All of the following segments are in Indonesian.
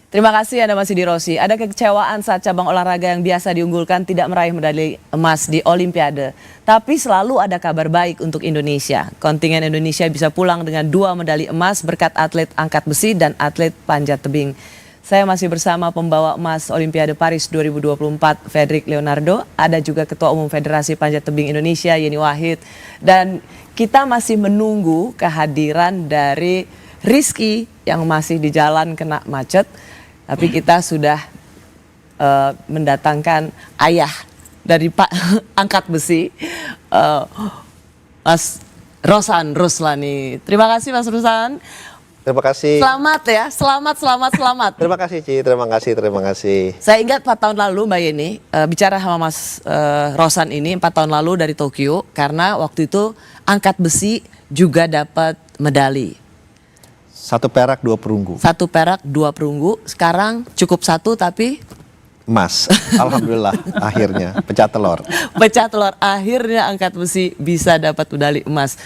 Terima kasih Anda masih di Rossi. Ada kekecewaan saat cabang olahraga yang biasa diunggulkan tidak meraih medali emas di Olimpiade. Tapi selalu ada kabar baik untuk Indonesia. Kontingen Indonesia bisa pulang dengan 2 medali emas berkat atlet angkat besi dan atlet panjat tebing. Saya masih bersama pembawa emas Olimpiade Paris 2024, Fedrik Leonardo. Ada juga Ketua Umum Federasi Panjat Tebing Indonesia, Yeni Wahid. Dan kita masih menunggu kehadiran dari Rizky yang masih di jalan kena macet. Tapi kita sudah mendatangkan ayah dari Pak angkat besi, Mas Rosan Ruslani. Terima kasih Mas Rosan. Terima kasih. Selamat ya, selamat. Terima kasih Ci, terima kasih. Saya ingat 4 tahun lalu Mbak Yeni bicara sama Mas Rosan ini 4 tahun lalu dari Tokyo. Karena waktu itu angkat besi juga dapat medali. 1 perak 2 perunggu. 1 perak 2 perunggu. Sekarang cukup 1 tapi Emas. Alhamdulillah akhirnya pecah telur. Pecah telur, akhirnya angkat besi bisa dapat medali emas.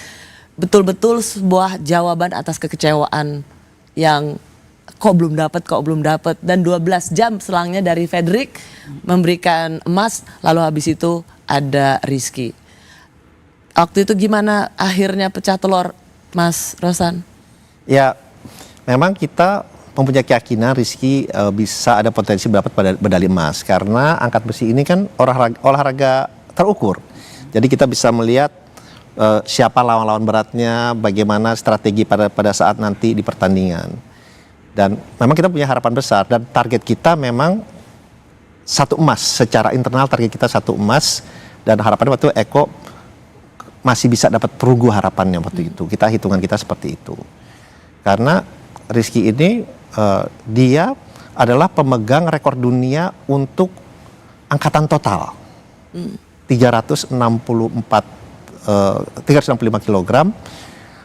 Betul-betul sebuah jawaban atas kekecewaan yang kok belum dapat. Dan 12 jam selangnya dari Fedrik memberikan emas, lalu habis itu ada Rizky. Waktu itu gimana akhirnya pecah telur Mas Rosan? Ya, memang kita mempunyai keyakinan Rizky bisa ada potensi mendapat medali emas. Karena angkat besi ini kan olahraga terukur. Jadi kita bisa melihat siapa lawan-lawan beratnya, bagaimana strategi pada saat nanti di pertandingan. Dan memang kita punya harapan besar dan target kita memang 1 emas. Secara internal target kita 1 emas dan harapannya waktu Eko masih bisa dapat perunggu harapannya waktu itu. Hitungan kita seperti itu. Karena Rizky ini dia adalah pemegang rekor dunia untuk angkatan total. 365 kg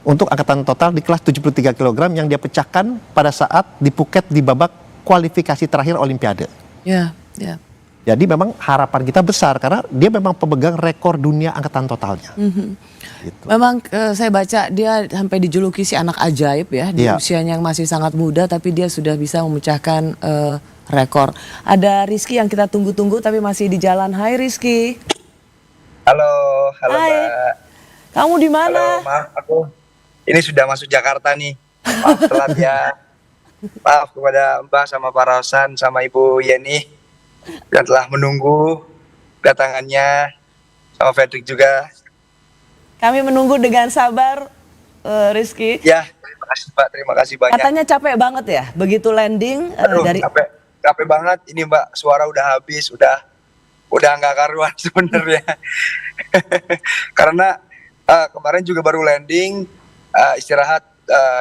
untuk angkatan total di kelas 73 kg yang dia pecahkan pada saat di Phuket di babak kualifikasi terakhir Olimpiade. Ya. Jadi memang harapan kita besar karena dia memang pemegang rekor dunia angkatan totalnya. Gitu. Memang saya baca dia sampai dijuluki si anak ajaib ya di usianya yang masih sangat muda, tapi dia sudah bisa memecahkan rekor. Ada Rizky yang kita tunggu-tunggu tapi masih di jalan. Hai Rizky. Halo Hai. Mbak. Kamu di mana? Halo, maaf aku ini sudah masuk Jakarta nih. Maaf telat ya. Maaf kepada Mbak sama Pak Rosan sama Ibu Yeni yang telah menunggu kedatangannya, sama Fedrik juga. Kami menunggu dengan sabar Rizky. Ya, terima kasih Mbak, terima kasih banyak. Katanya capek banget ya begitu landing. Aduh, capek banget ini Mbak, suara udah habis, udah nggak karuan sebenarnya. Karena kemarin juga baru landing, istirahat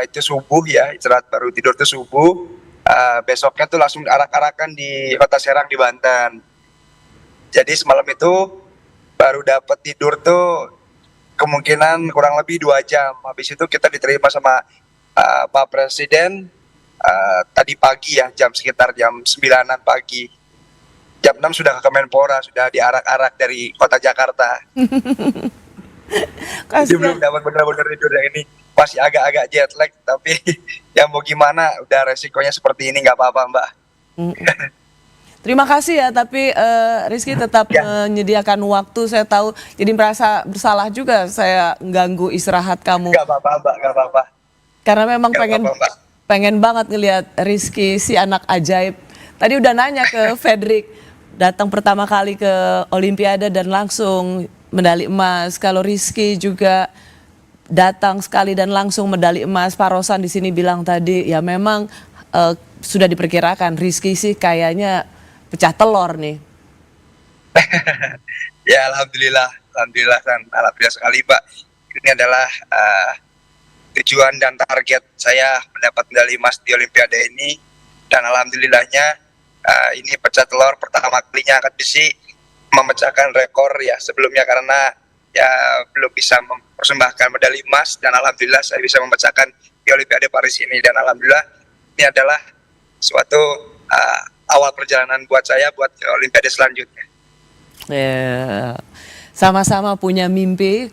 itu subuh ya, istirahat baru tidur tuh subuh. Besoknya tuh langsung arak-arakan di Kota Serang di Banten. Jadi semalam itu baru dapat tidur tuh kemungkinan kurang lebih 2 jam. Habis itu kita diterima sama Pak Presiden tadi pagi ya, sekitar jam 9-an pagi. Jam 6 sudah ke Kemenpora, sudah diarak-arak dari kota Jakarta. Jadi belum dapat benar-benar tidur yang ini. Masih agak-agak jet lag, tapi ya mau gimana, udah resikonya seperti ini, nggak apa-apa Mbak. Terima kasih ya, tapi Rizky tetap menyediakan waktu. Saya tahu jadi merasa bersalah juga saya ganggu istirahat kamu. Nggak apa-apa Mbak, nggak apa-apa. Karena memang pengen banget ngelihat Rizky si anak ajaib. Tadi udah nanya ke Fedrik, datang pertama kali ke Olimpiade dan langsung medali emas. Kalau Rizky juga datang sekali dan langsung medali emas. Pak Rosan di sini bilang tadi ya memang sudah diperkirakan Rizky sih kayaknya pecah telur nih. Ya alhamdulillah sekali Pak. Ini adalah tujuan dan target saya mendapat medali emas di Olimpiade ini, dan alhamdulillahnya ini pecah telur pertama kalinya angkat besi memecahkan rekor ya sebelumnya, karena ya belum bisa mempersembahkan medali emas, dan alhamdulillah saya bisa memecahkan di Olimpiade Paris ini, dan alhamdulillah ini adalah suatu awal perjalanan buat saya buat ke Olimpiade selanjutnya. Sama-sama punya mimpi,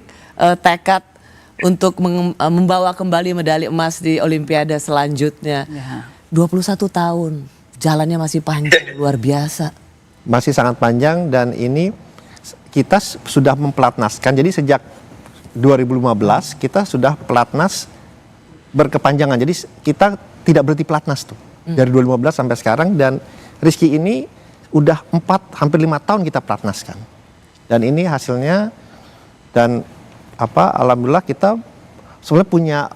tekad untuk membawa kembali medali emas di Olimpiade selanjutnya. 21 tahun. jalannya masih panjang, luar biasa. Masih sangat panjang dan ini kita sudah mempelatnaskan. Jadi sejak 2015 kita sudah pelatnas berkepanjangan. Jadi kita tidak berhenti pelatnas tuh. Dari 2015 sampai sekarang, dan Rizky ini udah 4 hampir 5 tahun kita pelatnaskan. Dan ini hasilnya, dan alhamdulillah kita sebenarnya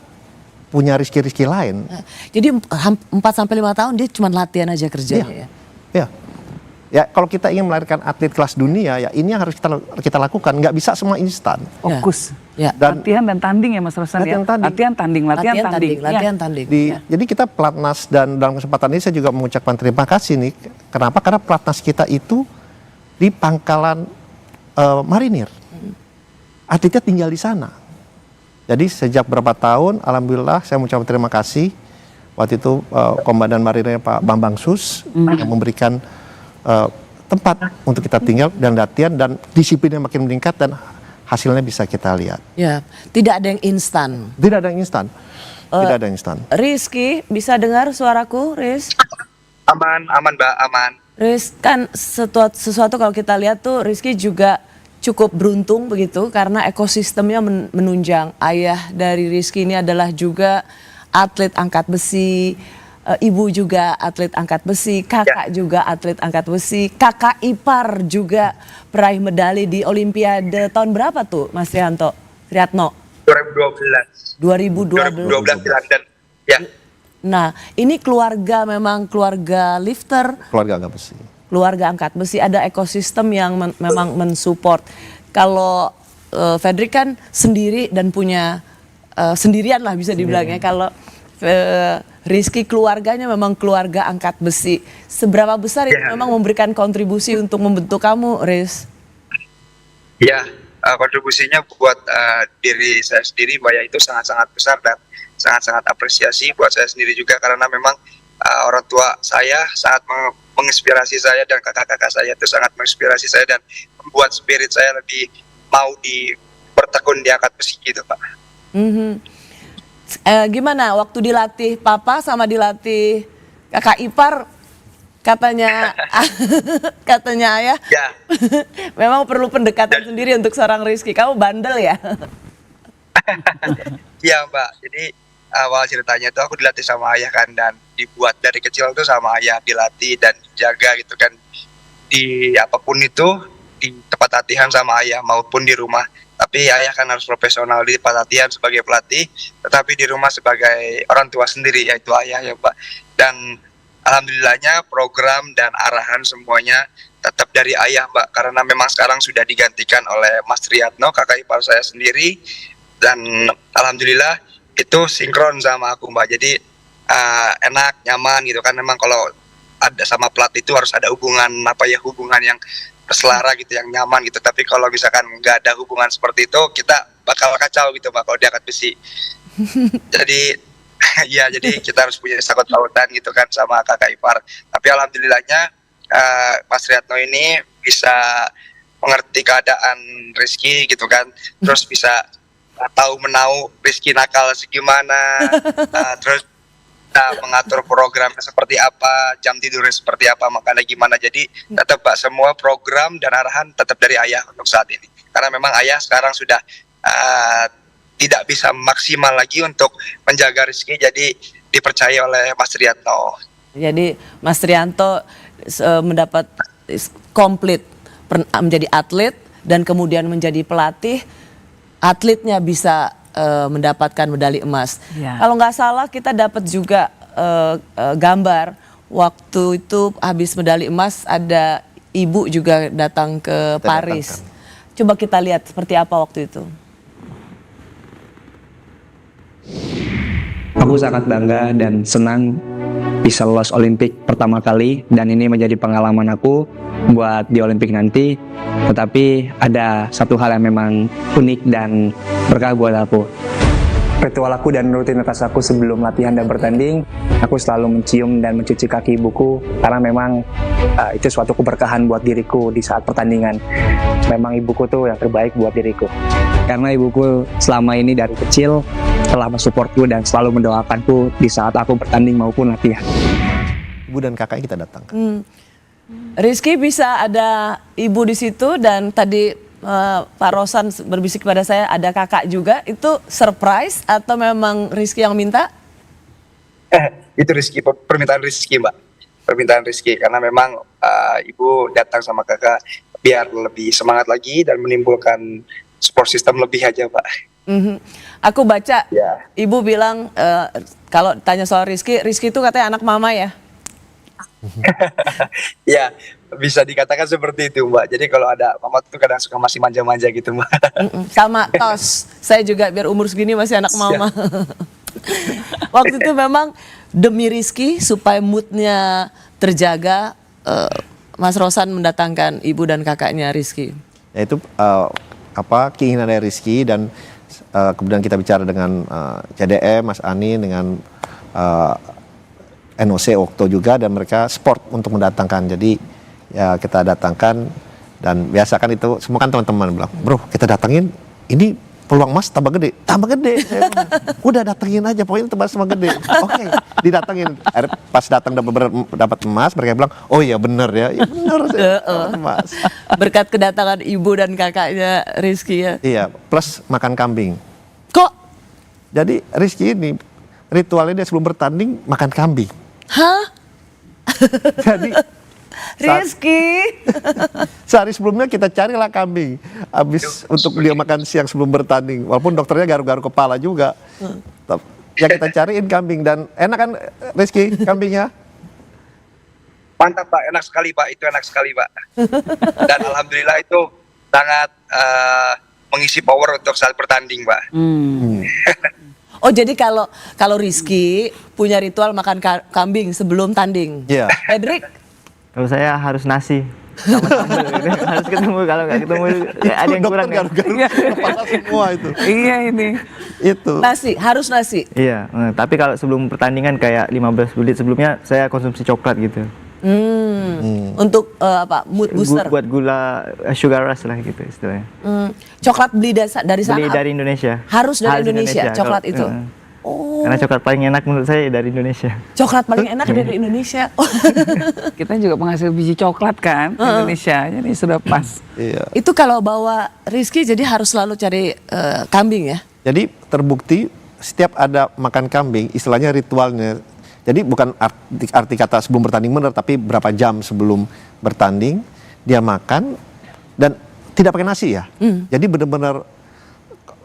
punya Rizky lain. Jadi 4-5 tahun dia cuma latihan aja kerjanya ya. Ya. Ya, kalau kita ingin melahirkan atlet kelas dunia, ya ini yang harus kita lakukan. Nggak bisa semua instan. Fokus. Ya. Dan Latihan dan tanding ya Mas Rosan ya. latihan tanding. Latihan tanding. Ya. Jadi kita pelatnas, dan dalam kesempatan ini saya juga mengucapkan terima kasih nih. Kenapa? Karena pelatnas kita itu di pangkalan marinir. Atletnya tinggal di sana. Jadi sejak berapa tahun, alhamdulillah saya mengucapkan terima kasih. Waktu itu Komandan Marinir Pak Bambang Sus yang memberikan tempat untuk kita tinggal dan latihan, dan disiplinnya makin meningkat dan hasilnya bisa kita lihat. Ya, tidak ada yang instan. Tidak ada yang instan. Tidak ada yang instan. Rizky, bisa dengar suaraku, Riz? Aman Mbak, aman. Riz, kan sesuatu kalau kita lihat tuh Rizky juga cukup beruntung begitu karena ekosistemnya menunjang. Ayah dari Rizky ini adalah juga atlet angkat besi, ibu juga atlet angkat besi, kakak juga atlet angkat besi, kakak ipar juga peraih medali di Olimpiade tahun berapa tuh Mas Triatno? 2012 di London. Ya. Nah, ini keluarga, memang keluarga lifter, Keluarga angkat besi. keluarga angkat besi, ada ekosistem yang memang mensupport. Kalau Fedrik kan sendiri dan punya sendirian lah bisa dibilangnya. Kalau Rizky keluarganya memang keluarga angkat besi. Seberapa besar itu memang memberikan kontribusi untuk membentuk kamu, Riz? Ya, kontribusinya buat diri saya sendiri, Mbak, ya, itu sangat-sangat besar dan sangat-sangat apresiasi buat saya sendiri juga, karena memang orang tua saya sangat menginspirasi saya, dan kakak-kakak saya itu sangat menginspirasi saya dan membuat spirit saya lebih mau bertekun di angkat besi gitu, Pak. Gimana waktu dilatih papa sama dilatih kakak ipar, katanya katanya ayah Ya. memang perlu pendekatan sendiri untuk seorang Rizky. Kamu bandel ya? Iya, Mbak, jadi awal ceritanya itu aku dilatih sama ayah kan, dan dibuat dari kecil tuh sama ayah, dilatih dan dijaga gitu kan, di apapun itu, di tempat latihan sama ayah maupun di rumah. Tapi ayah kan harus profesional di tempat latihan sebagai pelatih, tetapi di rumah sebagai orang tua sendiri, yaitu ayah ya, Pak. Dan alhamdulillahnya program dan arahan semuanya tetap dari ayah, Mbak, karena memang sekarang sudah digantikan oleh Mas Triatno, kakak ipar saya sendiri, dan alhamdulillah itu sinkron sama aku, Mbak. Jadi enak, nyaman gitu kan. Memang kalau ada sama pelatih itu harus ada hubungan hubungan yang berselera gitu, yang nyaman gitu. Tapi kalau misalkan nggak ada hubungan seperti itu, kita bakal kacau gitu, Pak, kalau diangkat besi. Jadi ya, jadi kita harus punya sakut pautan gitu kan sama kakak ipar. Tapi alhamdulillahnya Mas Triatno ini bisa mengerti keadaan Rizky gitu kan, terus bisa tahu menau Rizky nakal segimana, terus mengatur programnya seperti apa, jam tidurnya seperti apa, makannya gimana. Jadi tetap, Pak, semua program dan arahan tetap dari ayah untuk saat ini, karena memang ayah sekarang sudah tidak bisa maksimal lagi untuk menjaga Rizky, jadi dipercaya oleh Mas Triatno. Jadi Mas Trianto mendapat komplit menjadi atlet dan kemudian menjadi pelatih, atletnya bisa mendapatkan medali emas. Ya. Kalau nggak salah kita dapat juga gambar waktu itu habis medali emas, ada ibu juga datang ke Paris. Coba kita lihat seperti apa waktu itu. Aku sangat bangga dan senang bisa lolos Olimpik pertama kali, dan ini menjadi pengalaman aku buat di Olimpik nanti. Tetapi ada satu hal yang memang unik dan berkah buat aku. Ritual aku dan rutinitas aku sebelum latihan dan bertanding, aku selalu mencium dan mencuci kaki ibuku, karena memang itu suatu keberkahan buat diriku di saat pertandingan. Memang ibuku tuh yang terbaik buat diriku. Karena ibuku selama ini dari kecil telah mensupportku dan selalu mendoakanku di saat aku bertanding maupun latihan. ibu dan kakaknya kita datangkan. Rizky, bisa ada ibu di situ dan tadi Pak Rosan berbisik kepada saya ada kakak juga. Itu surprise atau memang Rizky yang minta? Itu Rizky, permintaan Rizky Mbak, permintaan Rizky karena memang ibu datang sama kakak biar lebih semangat lagi dan menimbulkan support system lebih aja Pak. Aku baca Ya. ibu bilang kalau tanya soal Rizky, Rizky itu katanya anak mama ya? Ya, bisa dikatakan seperti itu Mbak. Jadi kalau ada mama tuh kadang suka masih manja-manja gitu Mbak. Sama tos, saya juga biar umur segini masih anak mama. Waktu itu memang demi Rizky supaya moodnya terjaga, Mas Rosan mendatangkan ibu dan kakaknya Rizky. Yaitu keinginan dari Rizky dan kemudian kita bicara dengan CDM, Mas Ani, dengan NOC Okto juga, dan mereka support untuk mendatangkan. Jadi ya kita datangkan, dan biasa kan itu semua kan teman-teman bilang, bro kita datangin ini peluang emas tambah gede. Saya bilang, udah datengin aja, pokoknya tambah semua gede. Oke, didatengin. Pas datang dapat emas, mereka bilang, oh iya bener ya, ya bener emas. Berkat kedatangan ibu dan kakaknya Rizky ya. Iya, plus makan kambing. Kok? Jadi Rizky ini ritualnya dia sebelum bertanding makan kambing. Hah? Jadi Rizky? sehari sebelumnya kita carilah kambing habis untuk dia makan siang sebelum bertanding. Walaupun dokternya garuk-garuk kepala juga. Ya kita cariin kambing, dan enak kan Rizky kambingnya? Mantap Pak, enak sekali Pak, itu enak sekali Pak. Dan alhamdulillah itu sangat mengisi power untuk saat bertanding Pak. Oh jadi kalau Rizky punya ritual makan kambing sebelum tanding. Iya. Fredrik? Kalau saya harus nasi sama sambal gitu. Harus ketemu, kalau nggak ketemu ya ada yang kurang ya. Garuk-garuk kepala semua itu. Iya ini. Itu. Nasi, harus nasi. Iya, tapi kalau sebelum pertandingan kayak 15 menit sebelumnya saya konsumsi coklat gitu. Untuk mood booster. Buat gula sugar rush lah gitu istilahnya. Coklat beli dari sana? Beli dari Indonesia. Harus dari Indonesia, coklat itu? Karena coklat paling enak menurut saya dari Indonesia. Coklat paling enak dari Indonesia. Kita juga penghasil biji coklat kan, Indonesia, jadi sudah pas. Iya. Itu kalau bawa Rizky jadi harus selalu cari kambing ya? Jadi terbukti setiap ada makan kambing, istilahnya ritualnya. Jadi bukan arti kata sebelum bertanding benar, tapi berapa jam sebelum bertanding dia makan dan tidak pakai nasi ya. Jadi benar-benar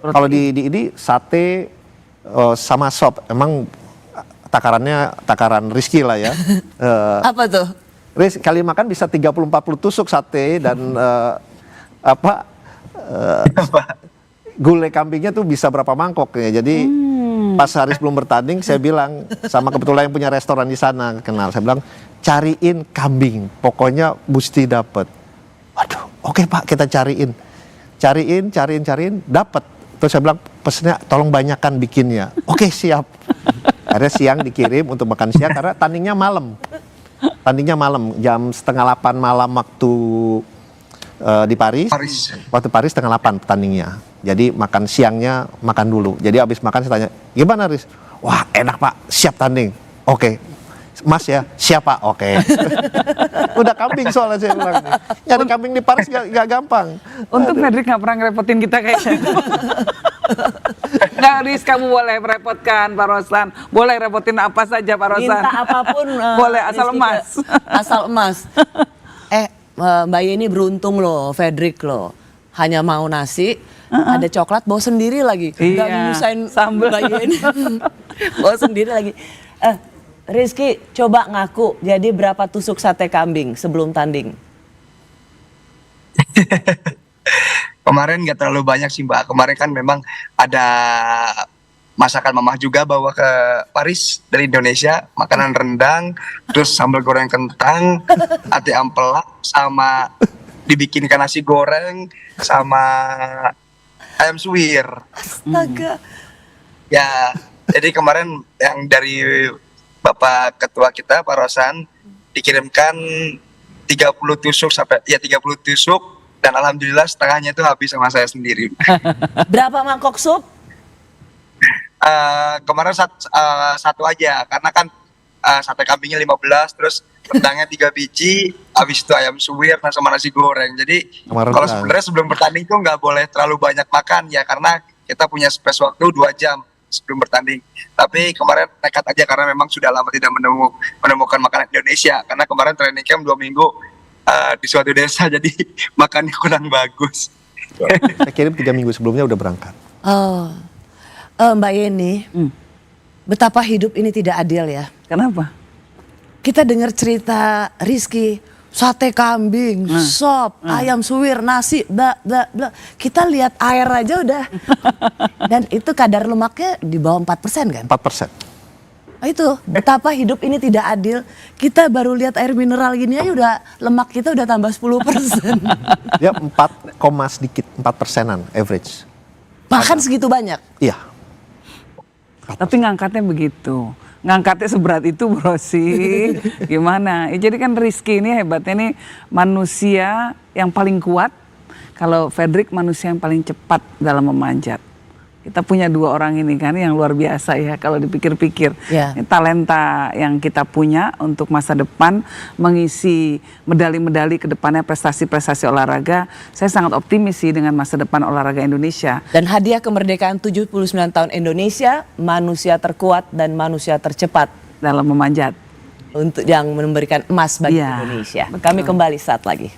kalau di ini sate sama sop, emang takaran Rizky lah ya. Apa tuh? Kali makan bisa 30-40 tusuk sate dan gulai kambingnya tuh bisa berapa mangkok ya. Jadi pas hari sebelum bertanding saya bilang sama kebetulan yang punya restoran di sana kenal, saya bilang cariin kambing, pokoknya mesti dapet. Waduh, oke Pak, kita cariin, dapat. Terus saya bilang pesennya tolong banyakkan bikinnya. Oke, siap. Akhirnya siang dikirim untuk makan siang karena tandingnya malam. Jam 7:30 malam waktu di Paris. Waktu Paris 7:30 pertandingnya. Jadi makan siangnya makan dulu. Jadi habis makan saya tanya, gimana Riz? Wah enak Pak, siap tanding. Oke. Mas ya, siapa? Oke. Udah kambing soalnya saya bilang. Nyari kambing di Paris gak gampang. Untuk Fredrik nggak pernah ngerepotin kita kayaknya. Nggak, Riz, kamu boleh merepotkan Pak Rosan. Boleh repotin apa saja Pak Rosan. Minta apapun. Boleh, asal Rizky emas. Asal emas. Mbak Yeni beruntung loh, Fredrik loh. Hanya mau nasi, ada coklat, bawa sendiri lagi. Nggak nyusahin sambal. Mbak Yeni. Bawa sendiri lagi. Rizky, coba ngaku, jadi berapa tusuk sate kambing sebelum tanding? Kemarin nggak terlalu banyak sih Mbak. Kemarin kan memang ada masakan mamah juga bawa ke Paris dari Indonesia, makanan rendang, terus sambal goreng kentang, ati ampela, sama dibikinkan nasi goreng, sama ayam suwir. Astaga. Ya, jadi kemarin yang dari Bapak Ketua kita Pak Rosan dikirimkan 30 tusuk sampai 30 tusuk, dan alhamdulillah setengahnya itu habis sama saya sendiri. Berapa mangkok sup? Kemarin satu aja karena kan sate kambingnya 15, terus rendangnya 3 biji, habis itu ayam suwir sama nasi goreng. Jadi Sama kalau rendang. sebenarnya sebelum bertanding tuh nggak boleh terlalu banyak makan ya, karena kita punya space waktu 2 jam sebelum bertanding. Tapi kemarin nekat aja karena memang sudah lama tidak menemukan makanan Indonesia, karena kemarin training camp 2 minggu di suatu desa, jadi makannya kurang bagus. Saya kirim 3 minggu sebelumnya udah berangkat. Oh, Mbak Yeni, betapa hidup ini tidak adil ya. Kenapa? Kita dengar cerita Rizky, sate kambing, sop, ayam suwir, nasi, bla bla bla. Kita lihat air aja udah. Dan itu kadar lemaknya di bawah 4% kan? 4%. Oh, itu betapa hidup ini tidak adil. Kita baru lihat air mineral gini aja udah lemak kita udah tambah 10%. Dia 4, sedikit, 4%-an average. Bahkan segitu banyak. Iya. Tapi ngangkatnya begitu. Ngangkatnya seberat itu bro sih. Gimana? Ya, jadi kan Rizky ini hebatnya nih manusia yang paling kuat. Kalau Fredrik manusia yang paling cepat dalam memanjat. Kita punya 2 orang ini kan yang luar biasa ya kalau dipikir-pikir. Ya. Ini talenta yang kita punya untuk masa depan mengisi medali-medali ke depannya, prestasi-prestasi olahraga. Saya sangat optimis sih dengan masa depan olahraga Indonesia. Dan hadiah kemerdekaan 79 tahun Indonesia, manusia terkuat dan manusia tercepat Dalam memanjat. untuk yang memberikan emas bagi Iya, Indonesia. betul. Kami kembali saat lagi.